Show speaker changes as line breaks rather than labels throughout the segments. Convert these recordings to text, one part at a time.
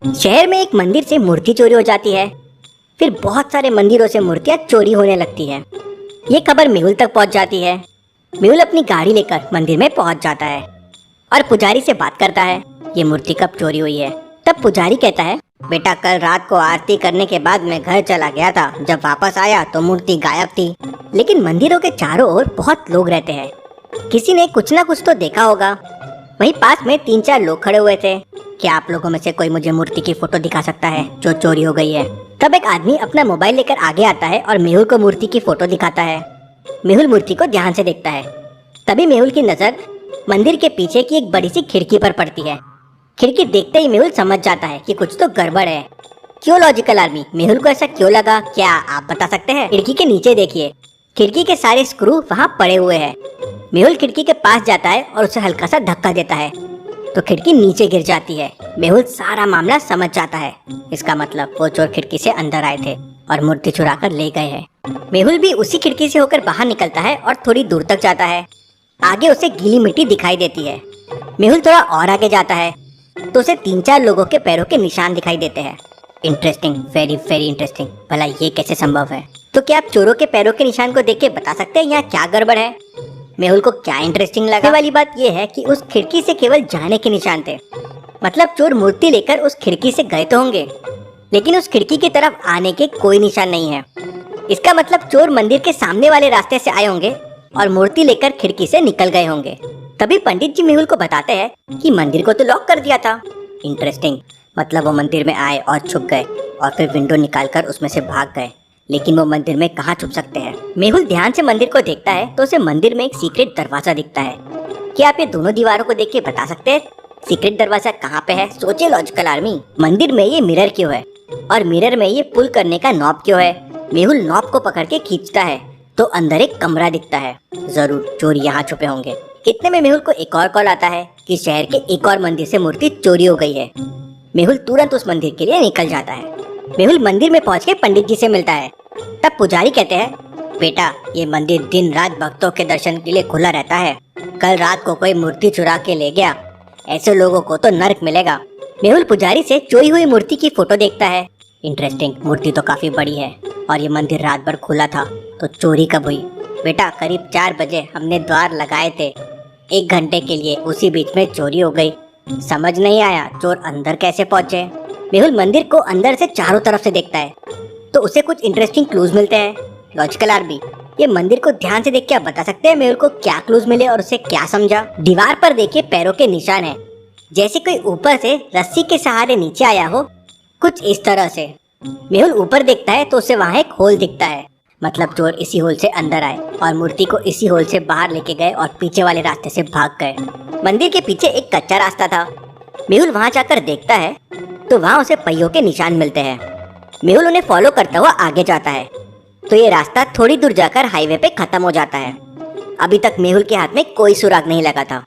शहर में एक मंदिर से मूर्ति चोरी हो जाती है। फिर बहुत सारे मंदिरों से मूर्तियां चोरी होने लगती है। ये खबर मेहुल तक पहुंच जाती है। मेहुल अपनी गाड़ी लेकर मंदिर में पहुंच जाता है और पुजारी से बात करता है, ये मूर्ति कब चोरी हुई है। तब पुजारी कहता है, बेटा कल रात को आरती करने के बाद मैं घर चला गया था। जब वापस आया तो मूर्ति गायब थी। लेकिन मंदिरों के चारों ओर बहुत लोग रहते हैं, किसी ने कुछ ना कुछ तो देखा होगा। वहीं पास में 3-4 लोग खड़े हुए थे। क्या आप लोगों में से कोई मुझे मूर्ति की फोटो दिखा सकता है जो चोरी हो गई है। तब एक आदमी अपना मोबाइल लेकर आगे आता है और मेहुल को मूर्ति की फोटो दिखाता है। मेहुल मूर्ति को ध्यान से देखता है। तभी मेहुल की नजर मंदिर के पीछे की एक बड़ी सी खिड़की पर पड़ती है। खिड़की देखते ही मेहुल समझ जाता है कि कुछ तो गड़बड़ है। क्यों लॉजिकल आर्मी, मेहुल को ऐसा क्यों लगा, क्या आप बता सकते हैं। खिड़की के नीचे देखिए, खिड़की के सारे स्क्रू वहाँ पड़े हुए हैं। मेहुल खिड़की के पास जाता है और उसे हल्का सा धक्का देता है तो खिड़की नीचे गिर जाती है। मेहुल सारा मामला समझ जाता है। इसका मतलब वो चोर खिड़की से अंदर आए थे और मूर्ति चुरा कर ले गए हैं। मेहुल भी उसी खिड़की से होकर बाहर निकलता है और थोड़ी दूर तक जाता है। आगे उसे गीली मिट्टी दिखाई देती है। मेहुल थोड़ा और आगे जाता है तो उसे 3-4 लोगों के पैरों के निशान दिखाई देते हैं। Interesting, very very interesting. भला ये कैसे संभव है। तो क्या आप चोरों के पैरों के निशान को देख के बता सकते हैं यहाँ क्या गड़बड़ है। मेहुल को क्या इंटरेस्टिंग लगा वाली बात यह है कि उस खिड़की से केवल जाने के निशान थे। मतलब चोर मूर्ति लेकर उस खिड़की से गए तो होंगे, लेकिन उस खिड़की की तरफ आने के कोई निशान नहीं है। इसका मतलब चोर मंदिर के सामने वाले रास्ते से आए होंगे और मूर्ति लेकर खिड़की से निकल गए होंगे। तभी पंडित जी मेहुल को बताते हैं कि मंदिर को तो लॉक कर दिया था। इंटरेस्टिंग, मतलब वो मंदिर में आए और छुप गए और फिर विंडो निकालकर उसमें से भाग गए। लेकिन वो मंदिर में कहाँ छुप सकते हैं। मेहुल ध्यान से मंदिर को देखता है तो उसे मंदिर में एक सीक्रेट दरवाजा दिखता है। क्या आप ये दोनों दीवारों को देख के बता सकते हैं सीक्रेट दरवाजा कहाँ पे है। सोचिए लॉजिकल आर्मी, मंदिर में ये मिरर क्यों है और मिरर में ये पुल करने का नॉब क्यों है। मेहुल नॉब को पकड़ के खींचता है तो अंदर एक कमरा दिखता है। जरूर चोर यहाँ छुपे होंगे। इतने में मेहुल को एक और कॉल आता है कि शहर के एक और मंदिर से मूर्ति चोरी हो गई है। मेहुल तुरंत उस मंदिर के लिए निकल जाता है। मेहुल मंदिर में पहुंच के पंडित जी से मिलता है। तब पुजारी कहते हैं, बेटा ये मंदिर दिन रात भक्तों के दर्शन के लिए खुला रहता है। कल रात को कोई मूर्ति चुरा के ले गया, ऐसे लोगों को तो नरक मिलेगा। मेहुल पुजारी से चोरी हुई मूर्ति की फोटो देखता है। इंटरेस्टिंग, मूर्ति तो काफी बड़ी है और ये मंदिर रात भर खुला था, तो चोरी कब हुई। बेटा करीब 4 बजे हमने द्वार लगाए थे, 1 घंटे के लिए, उसी बीच में चोरी हो गई। समझ नहीं आया चोर अंदर कैसे पहुंचे। मेहुल मंदिर को अंदर से चारों तरफ से देखता है तो उसे कुछ इंटरेस्टिंग क्लूज मिलते हैं। लॉजिकल आर्मी, ये मंदिर को ध्यान से देख के आप बता सकते हैं मेहुल को क्या क्लूज मिले और उसे क्या समझा। दीवार पर देखिए पैरों के निशान है, जैसे कोई ऊपर से रस्सी के सहारे नीचे आया हो, कुछ इस तरह से। मेहुल ऊपर देखता है तो उसे वहाँ एक होल दिखता है। मतलब चोर इसी होल से अंदर आए और मूर्ति को इसी होल से बाहर लेके गए और पीछे वाले रास्ते से भाग गए। मंदिर के पीछे एक कच्चा रास्ता था। मेहुल वहाँ जाकर देखता है तो वहाँ उसे पहियों के निशान मिलते हैं। मेहुल उन्हें फॉलो करता हुआ आगे जाता है तो ये रास्ता थोड़ी दूर जाकर हाईवे पे खत्म हो जाता है। अभी तक मेहुल के हाथ में कोई सुराग नहीं लगा था।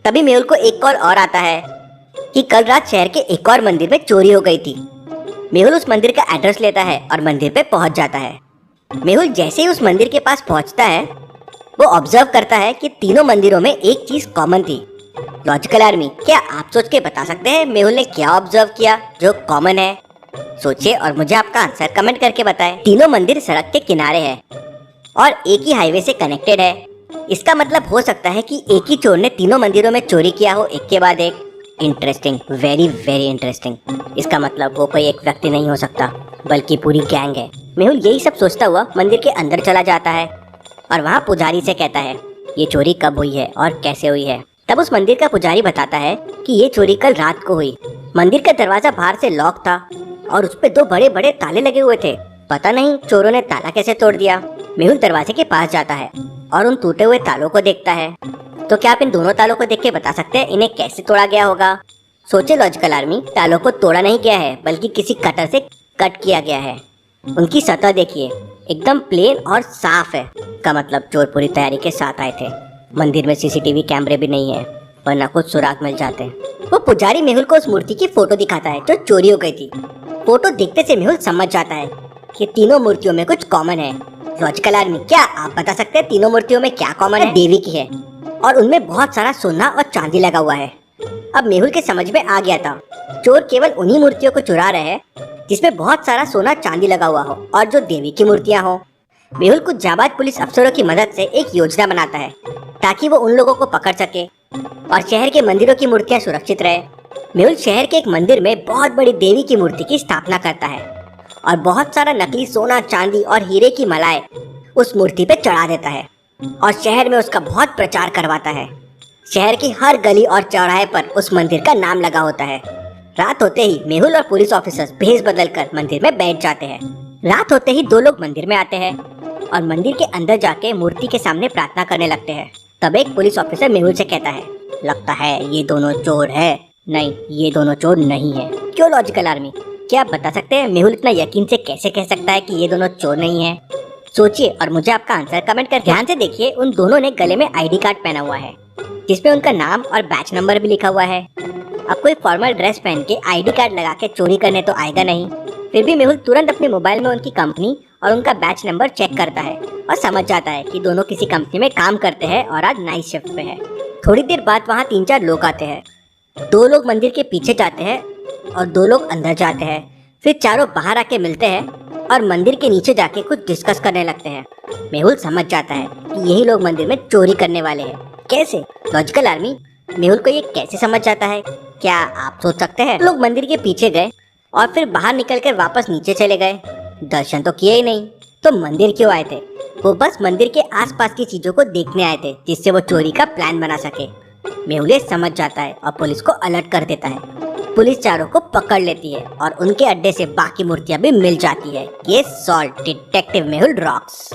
तभी मेहुल को एक कॉल और आता है कि कल रात शहर के एक और मंदिर में चोरी हो गई थी। मेहुल उस मंदिर का एड्रेस लेता है और मंदिर पे पहुंच जाता है। मेहुल जैसे ही उस मंदिर के पास पहुंचता है वो ऑब्जर्व करता है कि तीनों मंदिरों में एक चीज कॉमन थी। लॉजिकल आर्मी, क्या आप सोच के बता सकते हैं मेहुल ने क्या ऑब्जर्व किया जो कॉमन है। सोचिए और मुझे आपका आंसर कमेंट करके बताएं। तीनों मंदिर सड़क के किनारे हैं और एक ही हाईवे से कनेक्टेड है। इसका मतलब हो सकता है कि एक ही चोर ने तीनों मंदिरों में चोरी किया हो, एक के बाद एक। Interesting, very very interesting. इसका मतलब वो कोई एक व्यक्ति नहीं हो सकता बल्कि पूरी गैंग है। मेहुल यही सब सोचता हुआ मंदिर के अंदर चला जाता है और वहाँ पुजारी से कहता है ये चोरी कब हुई है और कैसे हुई है। तब उस मंदिर का पुजारी बताता है कि ये चोरी कल रात को हुई। मंदिर का दरवाजा बाहर से लॉक था और उस पे 2 बड़े बड़े ताले लगे हुए थे। पता नहीं चोरों ने ताला कैसे तोड़ दिया। मेहुल दरवाजे के पास जाता है और उन टूटे हुए तालों को देखता है। तो क्या आप इन दोनों तालों को देख के बता सकते हैं इन्हें कैसे तोड़ा गया होगा। सोचे लॉजिकल आर्मी, तालों को तोड़ा नहीं गया है बल्कि किसी कटर से कट किया गया है। उनकी सतह देखिए, एकदम प्लेन और साफ है। का मतलब चोर पूरी तैयारी के साथ आए थे। मंदिर में सीसीटीवी कैमरे भी नहीं है वरना कुछ सुराग मिल जाते। वो पुजारी मेहुल को उस मूर्ति की फोटो दिखाता है जो चोरी हो गई थी। फोटो देखते से मेहुल समझ जाता है कि तीनों मूर्तियों में कुछ कॉमन है। लॉजिकल आर्मी, क्या आप बता सकते हैं तीनों मूर्तियों में क्या कॉमन है। देवी की है और उनमें बहुत सारा सोना और चांदी लगा हुआ है। अब मेहुल के समझ में आ गया था, चोर केवल उन्हीं मूर्तियों को चुरा रहे हैं जिसमें बहुत सारा सोना चांदी लगा हुआ हो और जो देवी की मूर्तियां हो। मेहुल कुछ जाबाज पुलिस अफसरों की मदद से एक योजना बनाता है ताकि वो उन लोगों को पकड़ सके और शहर के मंदिरों की मूर्तियां सुरक्षित रहे। मेहुल शहर के एक मंदिर में बहुत बड़ी देवी की मूर्ति की स्थापना करता है और बहुत सारा नकली सोना चांदी और हीरे की मालाएं उस मूर्ति पे चढ़ा देता है और शहर में उसका बहुत प्रचार करवाता है। शहर की हर गली और चौराहे पर उस मंदिर का नाम लगा होता है। रात होते ही मेहुल और पुलिस ऑफिसर्स भेष बदलकर मंदिर में बैठ जाते हैं। रात होते ही दो लोग मंदिर में आते हैं और मंदिर के अंदर जाके मूर्ति के सामने प्रार्थना करने लगते हैं। तब एक पुलिस ऑफिसर मेहुल से कहता है, लगता है ये दोनों चोर है। नहीं, ये दोनों चोर नहीं है। क्यों लॉजिकल आर्मी, क्या आप बता सकते हैं मेहुल इतना यकीन से कैसे कह सकता है कि ये दोनों चोर नहीं है? सोचिए और मुझे आपका आंसर कमेंट कर ध्यान से देखिए। उन दोनों ने गले में आईडी कार्ड पहना हुआ है जिसमें उनका नाम और बैच नंबर भी लिखा हुआ है। अब कोई फॉर्मल ड्रेस पहन के आईडी कार्ड लगा के चोरी करने तो आएगा नहीं। फिर भी मेहुल तुरंत अपने मोबाइल में उनकी कंपनी और उनका बैच नंबर चेक करता है और समझ जाता है कि दोनों किसी कंपनी में काम करते हैं और आज नाइट शिफ्ट पे है। थोड़ी देर बाद वहाँ 3-4 लोग आते हैं। 2 लोग मंदिर के पीछे जाते हैं और 2 लोग अंदर जाते हैं। फिर चारों बाहर आके मिलते हैं और मंदिर के नीचे जाके कुछ डिस्कस करने लगते हैं। मेहुल समझ जाता है कि यही लोग मंदिर में चोरी करने वाले हैं। कैसे? लॉजिकल आर्मी, मेहुल को ये कैसे समझ जाता है? क्या आप सोच सकते हैं? लोग मंदिर के पीछे गए और फिर बाहर निकलकर वापस नीचे चले गए। दर्शन तो किए ही नहीं, तो मंदिर क्यों आए थे? वो बस मंदिर के आसपास की चीजों को देखने आए थे जिससे वो चोरी का प्लान बना सके। मेहुल ये समझ जाता है और पुलिस को अलर्ट कर देता है। पुलिस चारों को पकड़ लेती है और उनके अड्डे से बाकी मूर्तियां भी मिल जाती है। ये सॉल्ट डिटेक्टिव मेहुल रॉक्स।